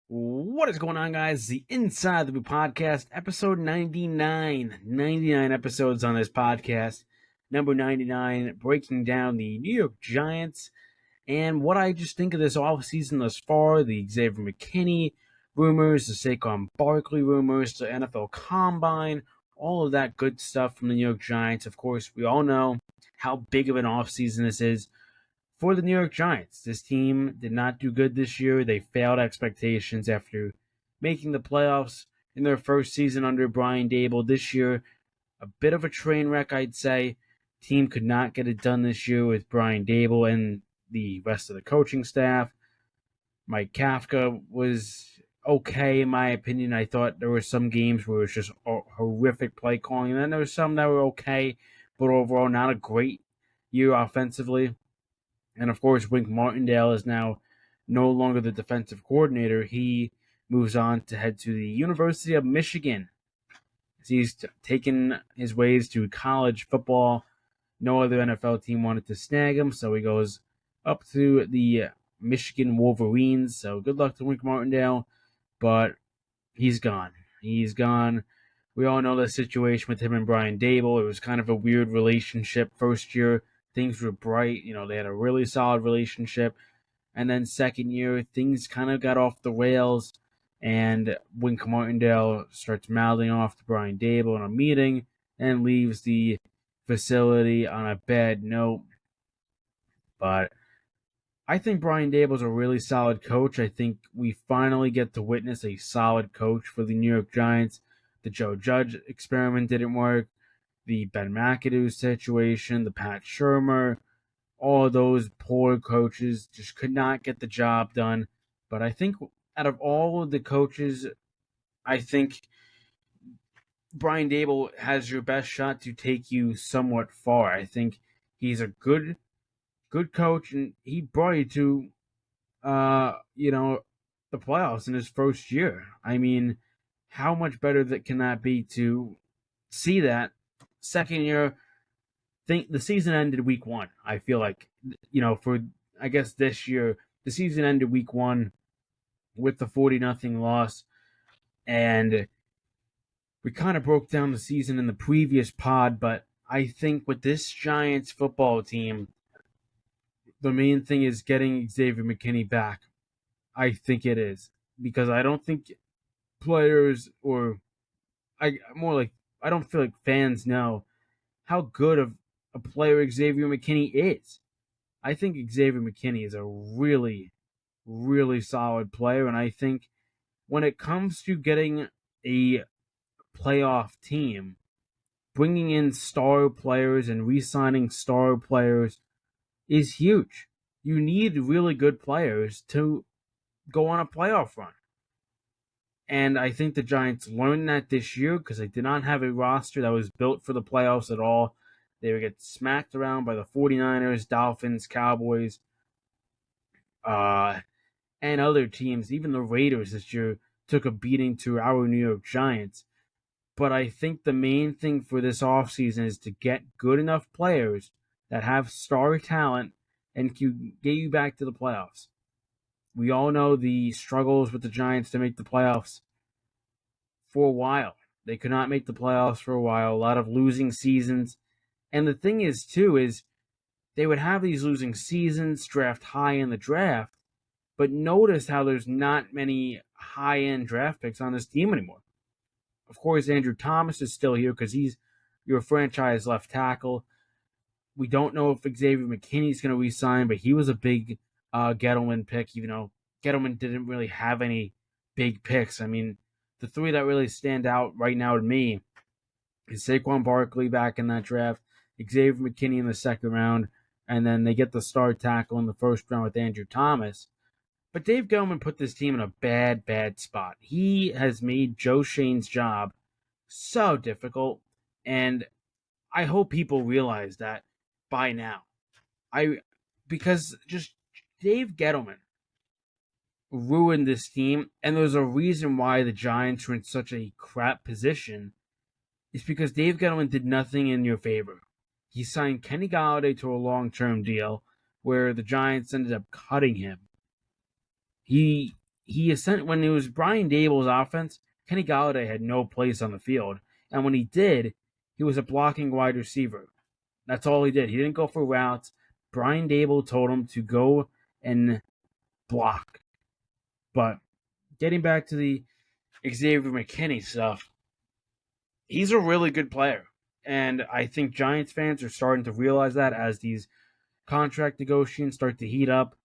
What is going on, guys? The Inside the Blue Podcast, episode 99. 99 episodes on this podcast. Number 99, breaking down the New York Giants and what I just think of this offseason thus far, the Xavier McKinney rumors, the Saquon Barkley rumors, the NFL Combine, all of that good stuff from the New York Giants. Of course, we all know how big of an offseason this is for the New York Giants. This team did not do good this year. They failed expectations after making the playoffs in their first season under Brian Daboll. This year, a bit of a train wreck, I'd say. Team could not get it done this year with Brian Daboll and the rest of the coaching staff. Mike Kafka was okay, in my opinion. I thought there were some games where it was just horrific play calling, and then there were some that were okay, but overall not a great year offensively. And of course, Wink Martindale is now no longer the defensive coordinator. He moves on to head to the University of Michigan. He's taken his ways to college football. No other NFL team wanted to snag him, so he goes up to the Michigan Wolverines. So good luck to Wink Martindale, but he's gone. He's gone. We all know the situation with him and Brian Daboll. It was kind of a weird relationship. First year, things were bright. They had a really solid relationship. And then second year, things kind of got off the rails. And Wink Martindale starts mouthing off to Brian Daboll in a meeting and leaves the facility on a bad note. But I think Brian Daboll's a really solid coach. I think we finally get to witness a solid coach for the New York Giants. The Joe Judge experiment didn't work. The Ben McAdoo situation, the Pat Shurmur, all of those poor coaches just could not get the job done. But I think out of all of the coaches, I think Brian Daboll has your best shot to take you somewhat far. I think he's a good coach, and he brought you to the playoffs in his first year. I mean, how much better can that be to see that second year? Think the season ended week one. I feel like, for I guess this year, the season ended week one with the 40-0 loss, and we kind of broke down the season in the previous pod. But I think with this Giants football team, the main thing is getting Xavier McKinney back. I think it is, because I don't think players, or I don't feel like fans know how good of a player Xavier McKinney is. I think Xavier McKinney is a really, really solid player, and I think when it comes to getting a playoff team, bringing in star players and re-signing star players is huge. You need really good players to go on a playoff run. And I think the Giants learned that this year, because they did not have a roster that was built for the playoffs at all. They would get smacked around by the 49ers, Dolphins, Cowboys, and other teams. Even the Raiders this year took a beating to our New York Giants. But I think the main thing for this offseason is to get good enough players that have star talent and can get you back to the playoffs. We all know the struggles with the Giants to make the playoffs for a while. They could not make the playoffs for a while. A lot of losing seasons. And the thing is, too, is they would have these losing seasons, draft high in the draft, but notice how there's not many high-end draft picks on this team anymore. Of course, Andrew Thomas is still here because he's your franchise left tackle. We don't know if Xavier McKinney is going to re-sign, but he was a big Gettleman pick, even though Gettleman didn't really have any big picks. I mean, the three that really stand out right now to me is Saquon Barkley back in that draft, Xavier McKinney in the second round, and then they get the star tackle in the first round with Andrew Thomas. But Dave Gettleman put this team in a bad, bad spot. He has made Joe Shane's job so difficult, and I hope people realize that by now. Because just Dave Gettleman ruined this team, and there's a reason why the Giants were in such a crap position. It's because Dave Gettleman did nothing in your favor. He signed Kenny Golladay to a long-term deal where the Giants ended up cutting him. He he is sent when it was Brian Dable's offense. Kenny Galladay had no place on the field, and when he did, he was a blocking wide receiver. That's all he did. He didn't go for routes. Brian Dable told him to go and block. But getting back to the Xavier McKinney stuff, he's a really good player. And I think Giants fans are starting to realize that as these contract negotiations start to heat up.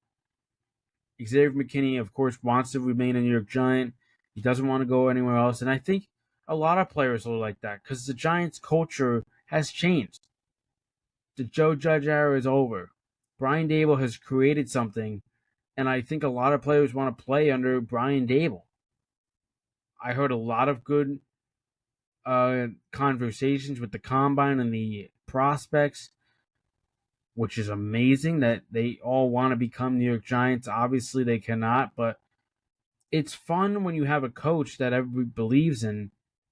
Xavier McKinney, of course, wants to remain a New York Giant. He doesn't want to go anywhere else. And I think a lot of players are like that because the Giants' culture has changed. The Joe Judge era is over. Brian Dable has created something, and I think a lot of players want to play under Brian Dable. I heard a lot of good conversations with the combine and the prospects, which is amazing that they all want to become New York Giants. Obviously, they cannot, but it's fun when you have a coach that everybody believes in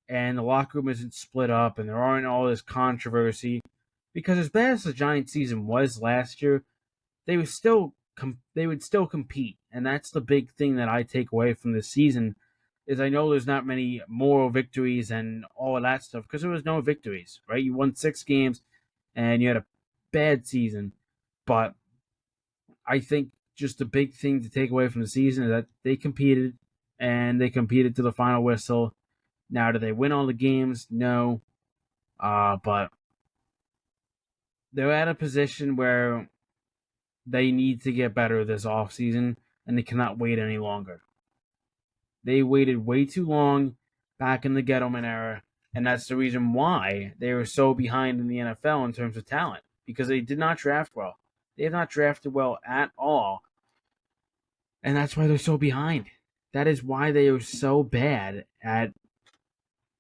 and the locker room isn't split up and there aren't all this controversy. Because as bad as the Giants season was last year, they would still compete, and that's the big thing that I take away from this season. Is I know there's not many moral victories and all of that stuff because there was no victories, right? You won 6 games and you had a bad season, but I think just the big thing to take away from the season is that they competed and they competed to the final whistle. Now, do they win all the games? No, but they're at a position where they need to get better this offseason, and they cannot wait any longer. They waited way too long back in the Gettleman era, and that's the reason why they were so behind in the NFL in terms of talent, because they did not draft well. They have not drafted well at all, and that's why they're so behind. That is why they are so bad at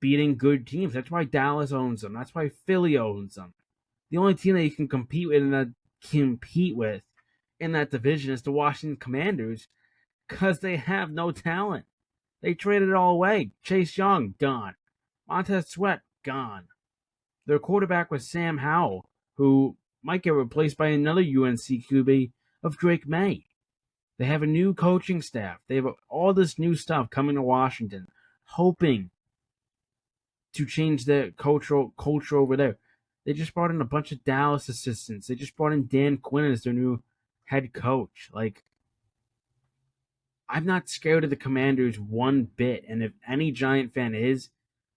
beating good teams. That's why Dallas owns them. That's why Philly owns them. The only team that you can compete with in that division is the Washington Commanders because they have no talent. They traded it all away. Chase Young, gone. Montez Sweat, gone. Their quarterback was Sam Howell, who might get replaced by another UNC QB of Drake May. They have a new coaching staff. They have all this new stuff coming to Washington, hoping to change the culture over there. They just brought in a bunch of Dallas assistants. They just brought in Dan Quinn as their new head coach. Like, I'm not scared of the Commanders one bit. And if any Giant fan is,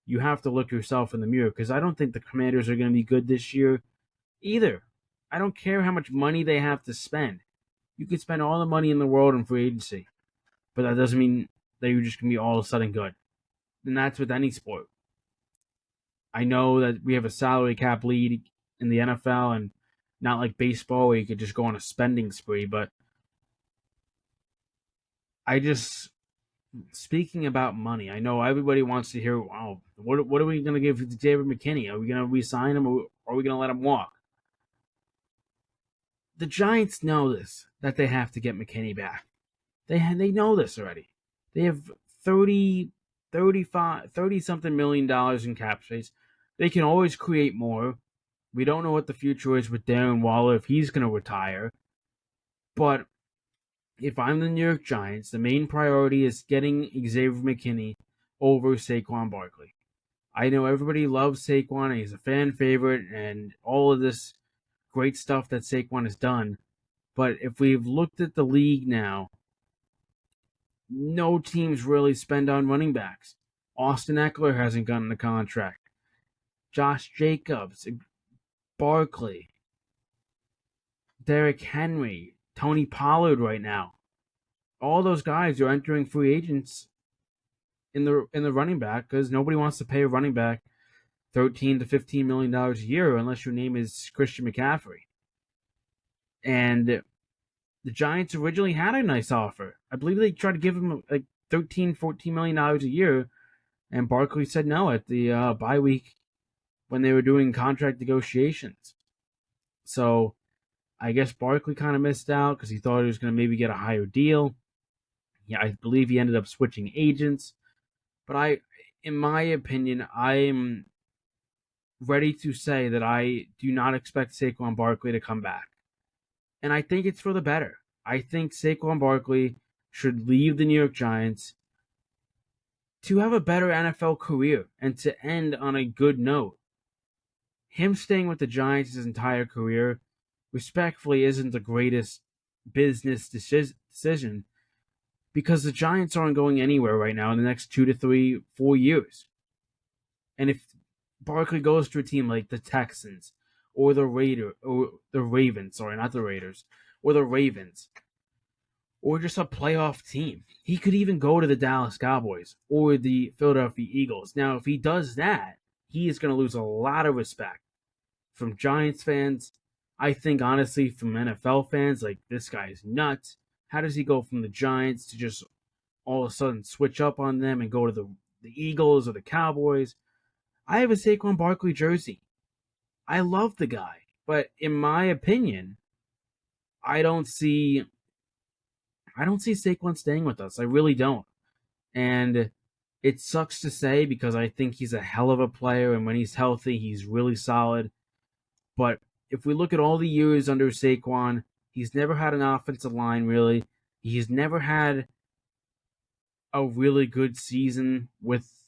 you have to look yourself in the mirror because I don't think the Commanders are going to be good this year either. I don't care how much money they have to spend. You could spend all the money in the world in free agency, but that doesn't mean that you're just going to be all of a sudden good. And that's with any sport. I know that we have a salary cap lead in the NFL and not like baseball where you could just go on a spending spree, but I just speaking about money, I know everybody wants to hear, wow, what are we going to give to David McKinney? Are we going to re-sign him or are we going to let him walk? The Giants know this, that they have to get McKinney back. They know this already. They have 30-something million dollars in cap space. They can always create more. We don't know what the future is with Darren Waller if he's going to retire. But if I'm the New York Giants, the main priority is getting Xavier McKinney over Saquon Barkley. I know everybody loves Saquon and he's a fan favorite and all of this great stuff that Saquon has done. But if we've looked at the league now, no teams really spend on running backs. Austin Eckler hasn't gotten a contract. Josh Jacobs, Barkley, Derrick Henry, Tony Pollard right now. All those guys are entering free agents in the running back because nobody wants to pay a running back $13 to $15 million a year unless your name is Christian McCaffrey. And the Giants originally had a nice offer. I believe they tried to give him like $13-14 million a year, and Barkley said no at the bye week when they were doing contract negotiations. So I guess Barkley kind of missed out because he thought he was going to maybe get a higher deal. Yeah, I believe he ended up switching agents. But in my opinion, I'm ready to say that I do not expect Saquon Barkley to come back. And I think it's for the better. I think Saquon Barkley should leave the New York Giants to have a better NFL career and to end on a good note. Him staying with the Giants his entire career, respectfully, isn't the greatest business decision because the Giants aren't going anywhere right now in the next 2 to 3, 4 years. And if Barkley goes to a team like the Texans or the Ravens, sorry, not the Raiders, or the Ravens, or just a playoff team, he could even go to the Dallas Cowboys or the Philadelphia Eagles. Now, if he does that, he is going to lose a lot of respect from Giants fans. I think, honestly, from NFL fans, like, this guy is nuts. How does he go from the Giants to just all of a sudden switch up on them and go to the Eagles or the Cowboys? I have a Saquon Barkley jersey. I love the guy. But in my opinion, I don't see Saquon staying with us. I really don't. And it sucks to say because I think he's a hell of a player, and when he's healthy, he's really solid. But if we look at all the years under Saquon, he's never had an offensive line, really. He's never had a really good season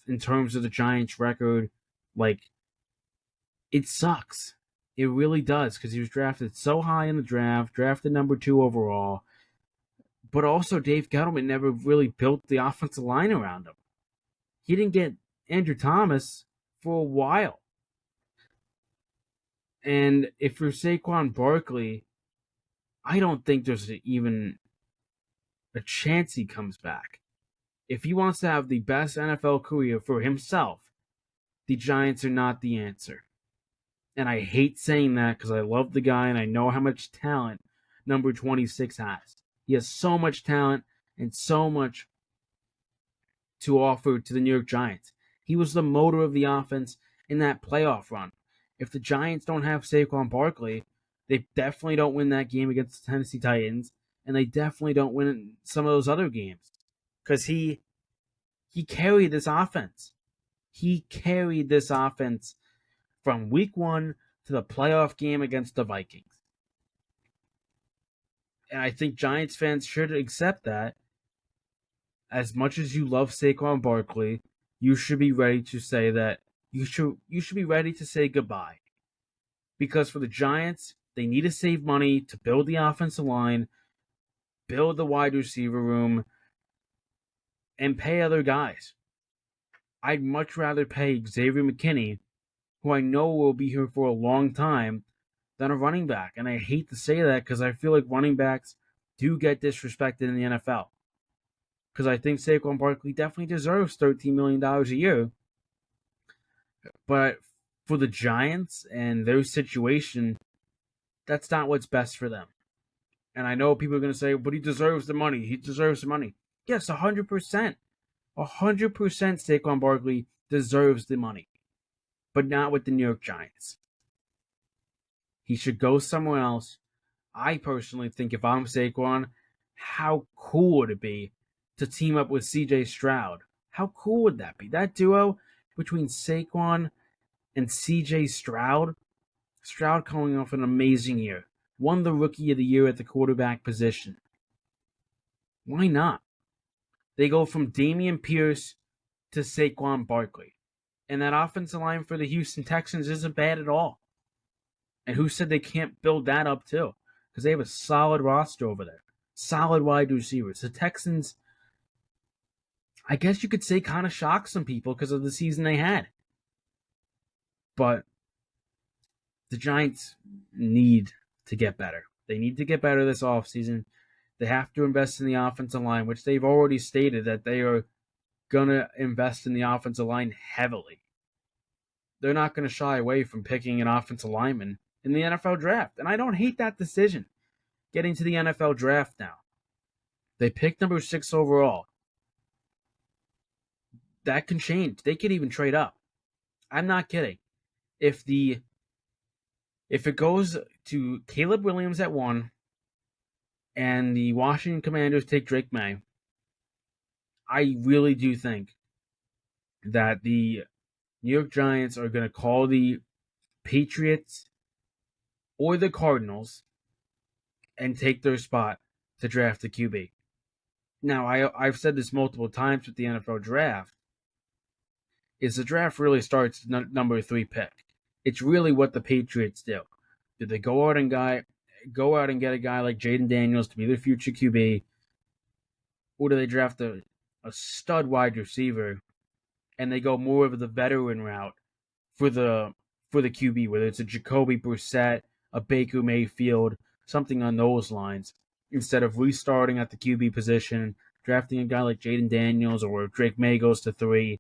in terms of the Giants' record. Like, it sucks. It really does, because he was drafted so high in the draft, drafted number 2 overall. But also, Dave Gettleman never really built the offensive line around him. He didn't get Andrew Thomas for a while. And if you're Saquon Barkley, I don't think there's even a chance he comes back. If he wants to have the best NFL career for himself, the Giants are not the answer. And I hate saying that because I love the guy and I know how much talent number 26 has. He has so much talent and so much to offer to the New York Giants. He was the motor of the offense in that playoff run. If the Giants don't have Saquon Barkley, they definitely don't win that game against the Tennessee Titans, and they definitely don't win some of those other games. Because he carried this offense. He carried this offense from week 1 to the playoff game against the Vikings. And I think Giants fans should accept that. As much as you love Saquon Barkley, you should be ready to say that you should be ready to say goodbye. Because for the Giants, they need to save money to build the offensive line, build the wide receiver room, and pay other guys. I'd much rather pay Xavier McKinney, who I know will be here for a long time, than a running back. And I hate to say that because I feel like running backs do get disrespected in the NFL. Because I think Saquon Barkley definitely deserves $13 million a year. But for the Giants and their situation, that's not what's best for them. And I know people are going to say, but he deserves the money. He deserves the money. Yes, 100%. 100% Saquon Barkley deserves the money. But not with the New York Giants. He should go somewhere else. I personally think if I'm Saquon, how cool would it be to team up with CJ Stroud? How cool would that be? That duo between Saquon and CJ Stroud. Stroud coming off an amazing year. Won the Rookie of the Year at the quarterback position. Why not? They go from Dameon Pierce to Saquon Barkley. And that offensive line for the Houston Texans isn't bad at all. And who said they can't build that up too? Because they have a solid roster over there. Solid wide receivers. The Texans, I guess you could say, kind of shocked some people because of the season they had. But the Giants need to get better. They need to get better this offseason. They have to invest in the offensive line, which they've already stated that they are going to invest in the offensive line heavily. They're not going to shy away from picking an offensive lineman in the NFL draft. And I don't hate that decision, getting to the NFL draft now. They picked number 6 overall. That can change. They could even trade up. I'm not kidding. If it goes to Caleb Williams at 1 and the Washington Commanders take Drake May, I really do think that the New York Giants are going to call the Patriots or the Cardinals and take their spot to draft the QB. Now, I've said this multiple times with the NFL draft, is the draft really starts number 3 pick. It's really what the Patriots do. Did they go out and get a guy like Jaden Daniels to be their future QB, or do they draft a stud wide receiver and they go more of the veteran route for the QB, whether it's a Jacoby Brissett, a Baker Mayfield, something on those lines, instead of restarting at the QB position, drafting a guy like Jaden Daniels or Drake May goes to 3.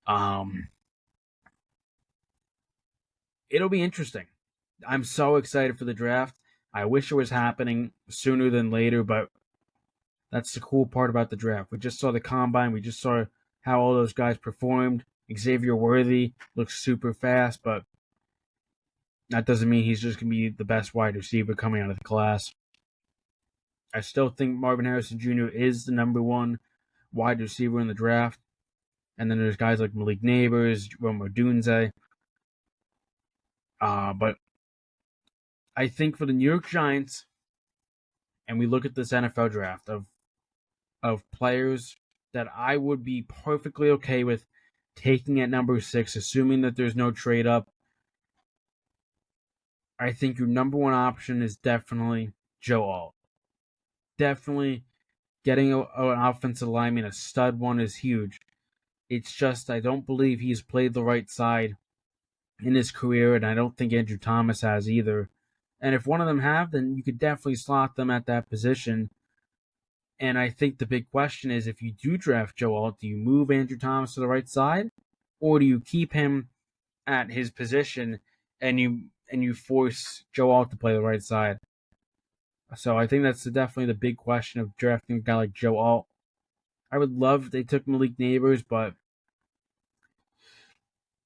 Um, it'll be interesting. I'm so excited for the draft. I wish it was happening sooner than later, but that's the cool part about the draft. We just saw the combine. We just saw how all those guys performed. Xavier Worthy looks super fast, but that doesn't mean he's just going to be the best wide receiver coming out of the class. I still think Marvin Harrison Jr. is the number 1 wide receiver in the draft. And then there's guys like Malik Neighbors, Rome Odunze. But I think for the New York Giants, and we look at this NFL draft of players that I would be perfectly okay with taking at number 6, assuming that there's no trade up, I think your number 1 option is definitely Joe Alt. Definitely getting an offensive lineman, a stud one, is huge. It's just I don't believe he's played the right side in his career, and I don't think Andrew Thomas has either. And if one of them have, then you could definitely slot them at that position. And I think the big question is, if you do draft Joe Alt, do you move Andrew Thomas to the right side, or do you keep him at his position and you force Joe Alt to play the right side? So I think that's definitely the big question of drafting a guy like Joe Alt. I would love if they took Malik Neighbors, but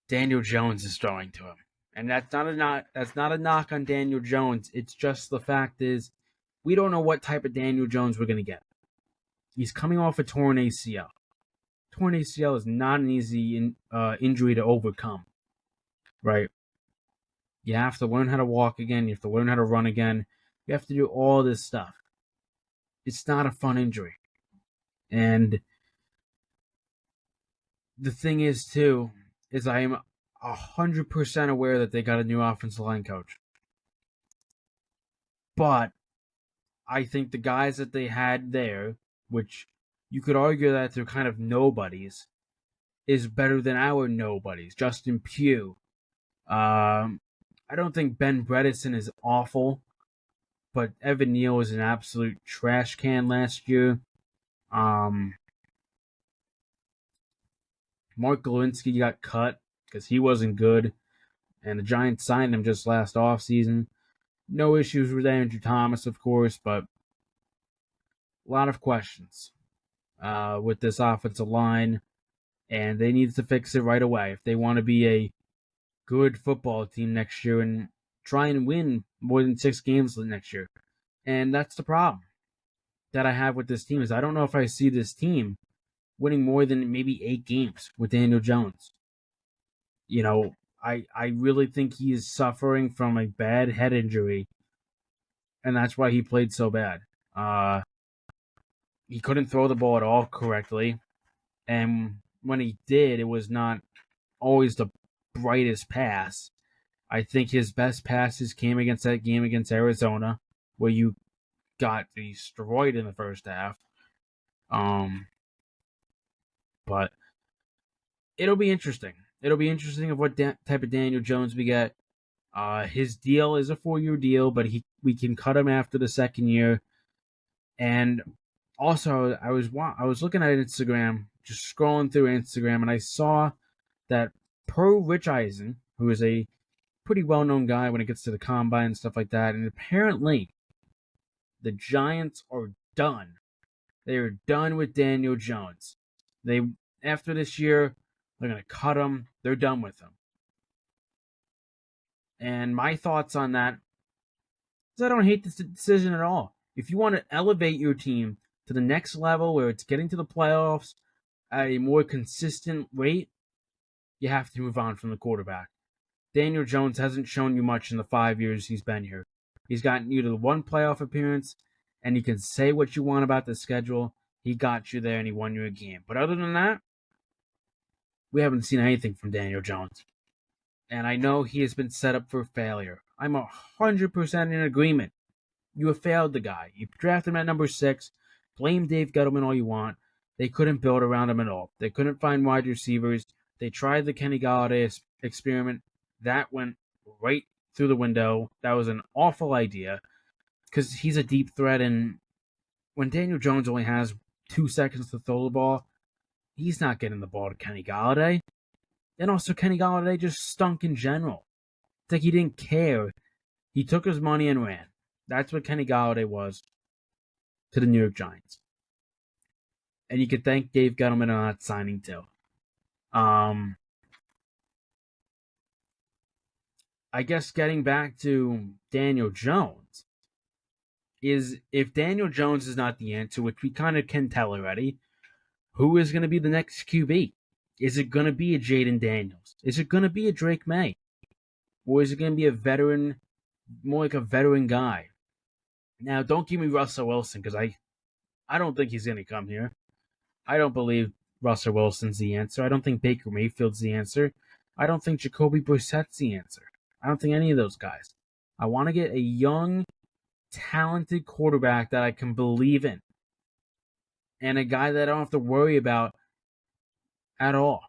Daniel Jones is throwing to him. And that's not a knock on Daniel Jones. It's just the fact is we don't know what type of Daniel Jones we're going to get. He's coming off a torn ACL. Torn ACL is not an easy injury to overcome, right? You have to learn how to walk again. You have to learn how to run again. You have to do all this stuff. It's not a fun injury. And the thing is, too, is I am 100% aware that they got a new offensive line coach. But I think the guys that they had there, which you could argue that they're kind of nobodies, is better than our nobodies. Justin Pugh. I don't think Ben Bredesen is awful, but Evan Neal was an absolute trash can last year. Mark Lewinsky got cut because he wasn't good, and the Giants signed him just last offseason. No issues with Andrew Thomas, of course, but a lot of questions with this offensive line, and they need to fix it right away if they want to be a good football team next year and try and win more than 6 games next year. And that's the problem that I have with this team is I don't know if I see this team winning more than maybe 8 games with Daniel Jones. You know, I really think he is suffering from a bad head injury, and that's why he played so bad. He couldn't throw the ball at all correctly, and when he did, it was not always the brightest pass. I think his best passes came against that game against Arizona, where you got destroyed in the first half. But it'll be interesting. It'll be interesting of what type of Daniel Jones we get. His deal is a 4-year deal, but we can cut him after the 2nd year. And also, I was looking at Instagram, just scrolling through Instagram, and I saw that per Rich Eisen, who is a pretty well-known guy when it gets to the combine and stuff like that, and apparently the Giants are done. They are done with Daniel Jones. After this year, they're going to cut him. They're done with him. And my thoughts on that is I don't hate this decision at all. If you want to elevate your team to the next level where it's getting to the playoffs at a more consistent rate, you have to move on from the quarterback. Daniel Jones hasn't shown you much in the 5 years he's been here. He's gotten you to the 1 playoff appearance, and you can say what you want about the schedule. He got you there and he won you a game. But other than that, we haven't seen anything from Daniel Jones. And I know he has been set up for failure. I'm 100% in agreement. You have failed the guy. You drafted him at number 6. Blame Dave Gettleman all you want. They couldn't build around him at all. They couldn't find wide receivers. They tried the Kenny Galladay experiment. That went right through the window. That was an awful idea because he's a deep threat. And when Daniel Jones only has 2 seconds to throw the ball, he's not getting the ball to Kenny Galladay. And also, Kenny Galladay just stunk in general. It's like he didn't care. He took his money and ran. That's what Kenny Galladay was to the New York Giants. And you could thank Dave Gettleman on that signing too. I guess getting back to Daniel Jones is if Daniel Jones is not the answer, which we kind of can tell already, who is going to be the next QB? Is it going to be a Jaden Daniels? Is it going to be a Drake May? Or is it going to be a veteran, more like a veteran guy? Now, don't give me Russell Wilson because I don't think he's going to come here. I don't believe Russell Wilson's the answer. I don't think Baker Mayfield's the answer. I don't think Jacoby Brissett's the answer. I don't think any of those guys. I want to get a young, talented quarterback that I can believe in. And a guy that I don't have to worry about at all.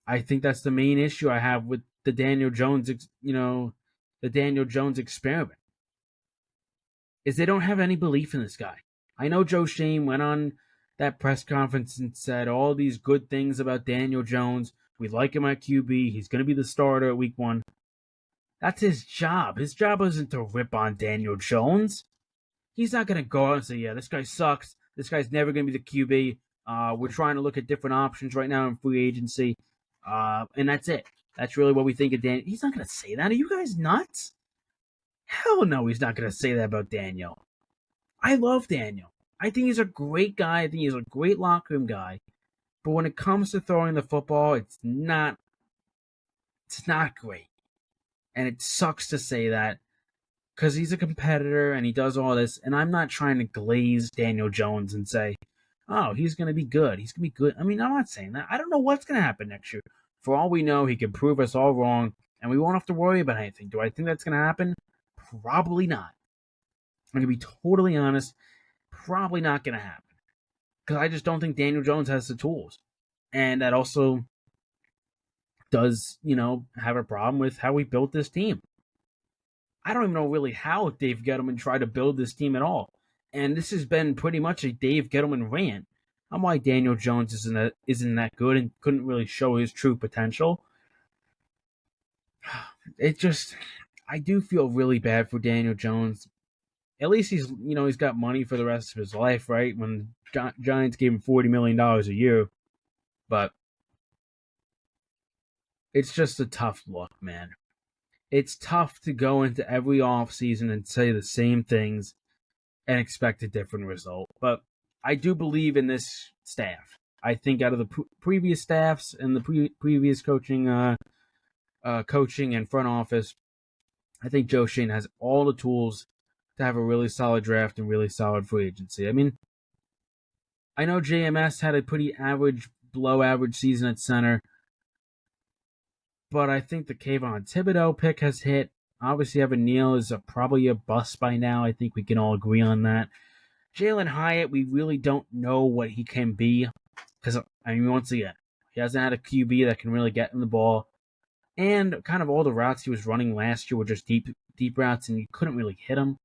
I think that's the main issue I have with the Daniel Jones, the Daniel Jones experiment. Is they don't have any belief in this guy. I know Joe Shane went on that press conference and said all these good things about Daniel Jones. We like him at QB. He's going to be the starter at week 1. That's his job. His job isn't to rip on Daniel Jones. He's not going to go out and say, yeah, this guy sucks. This guy's never going to be the QB. We're trying to look at different options right now in free agency. And that's it. That's really what we think of Daniel. He's not going to say that. Are you guys nuts? Hell no, he's not going to say that about Daniel. I love Daniel. I think he's a great guy. I think he's a great locker room guy. But when it comes to throwing the football, it's not great. And it sucks to say that because he's a competitor and he does all this. And I'm not trying to glaze Daniel Jones and say, oh, he's going to be good. He's going to be good. I mean, I'm not saying that. I don't know what's going to happen next year. For all we know, he could prove us all wrong and we won't have to worry about anything. Do I think that's going to happen? Probably not. I'm going to be totally honest. Probably not going to happen. Because I just don't think Daniel Jones has the tools. And that also does, have a problem with how we built this team. I don't even know really how Dave Gettleman tried to build this team at all. And this has been pretty much a Dave Gettleman rant on why Daniel Jones isn't that good and couldn't really show his true potential. I do feel really bad for Daniel Jones. At least he's got money for the rest of his life, right? When Giants gave him $40 million a year. But it's just a tough look, man. It's tough to go into every offseason and say the same things and expect a different result. But I do believe in this staff. I think out of the previous staffs and the previous coaching and front office, I think Joe Shane has all the tools to have a really solid draft and really solid free agency. I mean, I know JMS had a pretty below average season at center, but I think the Kayvon Thibodeau pick has hit. Obviously, Evan Neal is probably a bust by now. I think we can all agree on that. Jalen Hyatt, we really don't know what he can be. Because, once again, he hasn't had a QB that can really get him the ball. And kind of all the routes he was running last year were just deep routes, and you couldn't really hit him.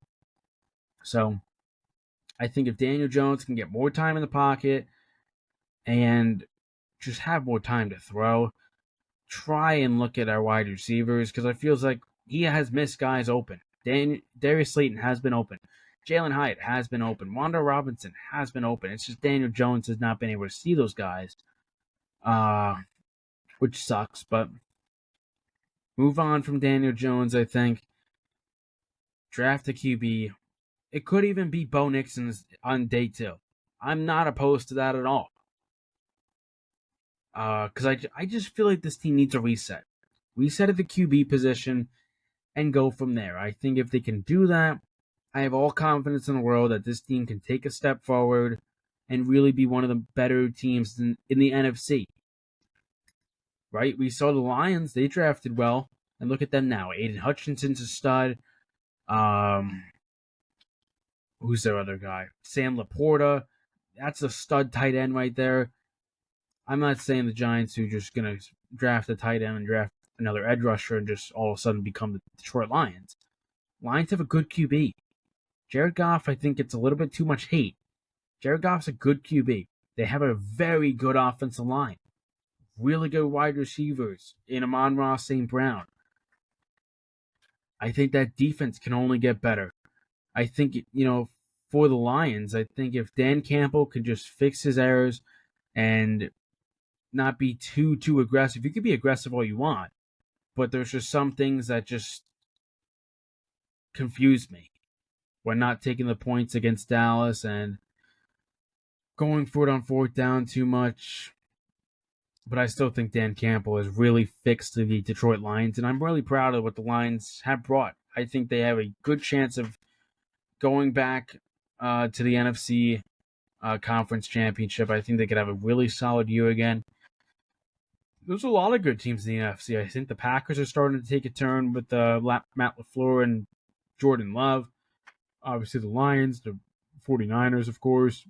So, I think if Daniel Jones can get more time in the pocket and just have more time to throw, try and look at our wide receivers, because I feel like he has missed guys open. Darius Slayton has been open. Jalen Hyatt has been open. Wanda Robinson has been open. It's just Daniel Jones has not been able to see those guys, which sucks. But move on from Daniel Jones, I think. Draft a QB. It could even be Bo Nixon on day 2. I'm not opposed to that at all. Because I just feel like this team needs a reset. Reset at the QB position and go from there. I think if they can do that, I have all confidence in the world that this team can take a step forward and really be one of the better teams in the NFC. Right? We saw the Lions, they drafted well, and look at them now. Aiden Hutchinson's a stud. Um, who's their other guy? Sam Laporta. That's a stud tight end right there. I'm not saying the Giants are just going to draft a tight end and draft another edge rusher and just all of a sudden become the Detroit Lions. Lions have a good QB. Jared Goff, I think, gets a little bit too much hate. Jared Goff's a good QB. They have a very good offensive line. Really good wide receivers in Amon-Ra St. Brown. I think that defense can only get better. I think, for the Lions, I think if Dan Campbell could just fix his errors and not be too aggressive. You could be aggressive all you want, but there's just some things that just confuse me. We're not taking the points against Dallas and going for it on fourth down too much. But I still think Dan Campbell has really fixed the Detroit Lions, and I'm really proud of what the Lions have brought. I think they have a good chance of going back to the NFC Conference Championship. I think they could have a really solid year again. There's a lot of good teams in the NFC. I think the Packers are starting to take a turn with Matt LaFleur and Jordan Love. Obviously, the Lions, the 49ers, of course.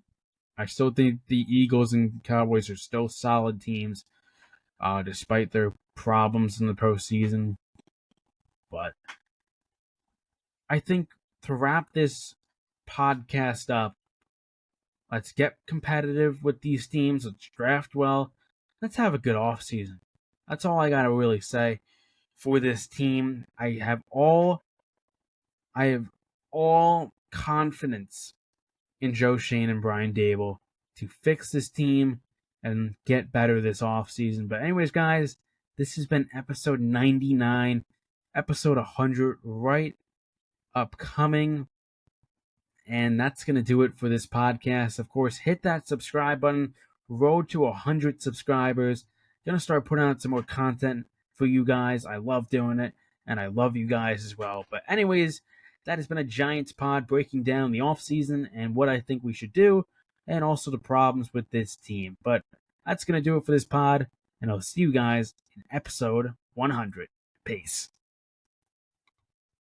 I still think the Eagles and Cowboys are still solid teams, despite their problems in the postseason. But I think to wrap this podcast up, let's get competitive with these teams. Let's draft well. Let's have a good offseason. That's all I got to really say for this team. I have all confidence in Joe Shane and Brian Dable to fix this team and get better this offseason. But anyways, guys, this has been episode 99, episode 100 right upcoming. And that's going to do it for this podcast. Of course, hit that subscribe button. Road to 100 subscribers. Going to start putting out some more content for you guys. I love doing it, and I love you guys as well. But anyways, that has been a Giants pod breaking down the offseason and what I think we should do, and also the problems with this team. But that's going to do it for this pod, and I'll see you guys in episode 100. Peace.